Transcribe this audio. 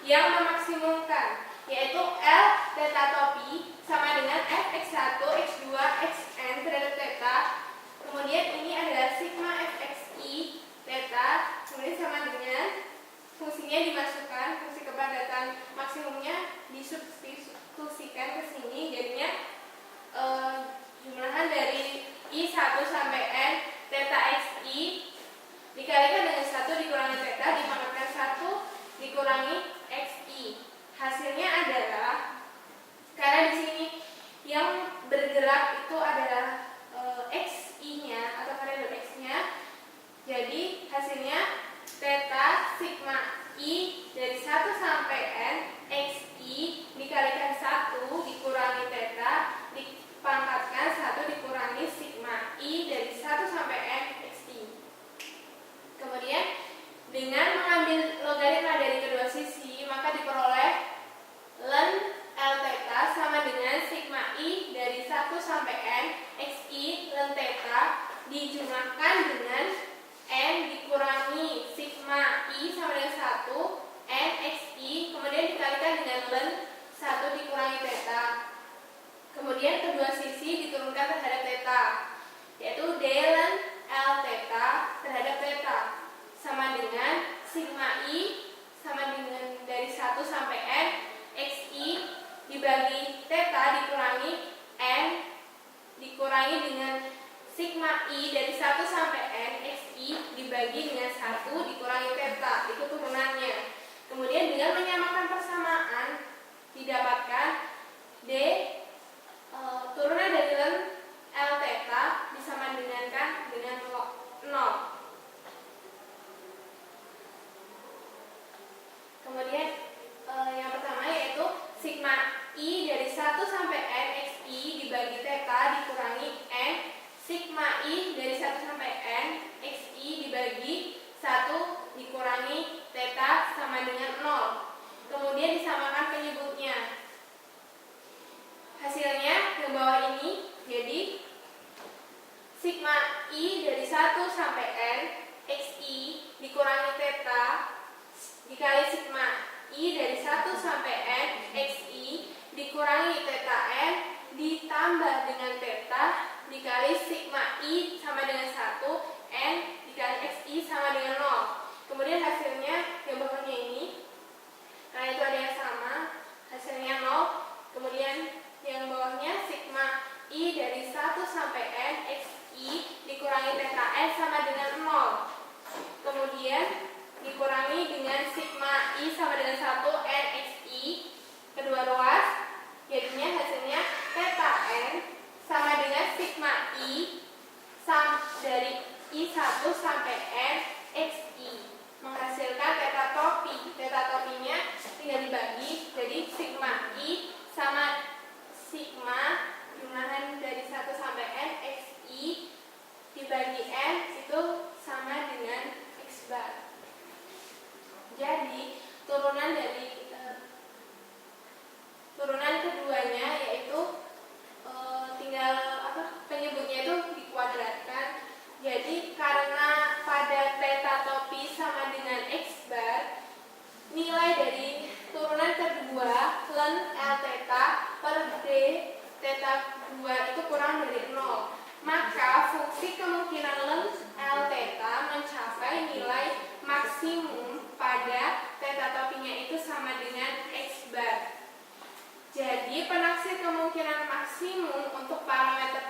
yang memaksimumkan, yaitu L theta topi sama dengan fx1, x2, xn terhadap theta. Kemudian ini adalah sigma fxi theta, kemudian sama dengan fungsinya dimasukkan, fungsi kepadatan maksimumnya disubstitusikan ke sini, jadinya jumlahan dari I1 sampai N theta xi dikalikan dengan 1 dikurangi theta dipangkatkan 1 dikurangi xi. Hasilnya adalah, karena di sini yang bergerak itu adalah xi-nya atau variabel x-nya, jadi hasilnya theta sigma i dari 1 sampai n xi dikalikan 1 dikurangi theta dipangkatkan 1 dikurangi sigma i dari 1 sampai n xi. Kemudian dengan mengambil logaritma dari kedua sisi, maka diperoleh ln L theta sama dengan sigma i dari 1 sampai n xi ln theta dijumlahkan dengan n dikurangi sigma i sama dengan 1 n xi, kemudian dikalikan dengan ln 1 dikurangi theta. Kemudian kedua sisi diturunkan terhadap theta, yaitu d ln L theta terhadap theta sama dengan sigma i sama dengan dari 1 sampai n xi dibagi theta dikurangi n dikurangi dengan sigma i dari 1 sampai n xi dibagi dengan 1 dikurangi theta, itu turunannya. Kemudian dengan menyamakan persamaan didapatkan d turunan dari ln L theta disamadengkan dengan 0. Kemudian yang pertama yaitu sigma i dari 1 sampai n xi dibagi theta dikurangi n sigma i dari 1 sampai n xi dibagi 1 dikurangi theta sama dengan 0. Kemudian disamakan penyebutnya. Hasilnya yang bawah ini, jadi sigma i dari 1 sampai n xi dikurangi theta dikali sigma i dari 1 sampai n xi dikurangi theta n ditambah dengan theta dikali sigma i sama dengan 1 n dikali xi sama dengan 0. Kemudian hasilnya yang bawahnya ini, karena itu ada yang sama, hasilnya 0. Kemudian yang bawahnya sigma i dari 1 sampai n xi dikurangi theta n sama dengan 0. Kemudian dikurangi dengan sigma i sama dengan 1 n xi kedua ruas, jadinya hasilnya theta n sama dengan sigma i dari i1 sampai n xi menghasilkan theta topi. Theta topinya tinggal dibagi, jadi sigma i sama sigma jumlahan dari 1 sampai n xi dibagi n itu sama dengan x bar. Jadi turunan dari turunan keduanya yaitu tinggal penyebutnya itu dikuadratkan. Jadi karena pada theta topi sama dengan x bar, nilai dari turunan kedua ln L theta per d theta 2 itu kurang dari 0. Maka fungsi kemungkinan ln L theta mencapai nilai maksimum pada theta topinya itu sama dengan x bar. Jadi penaksir kemungkinan maksimum untuk parameter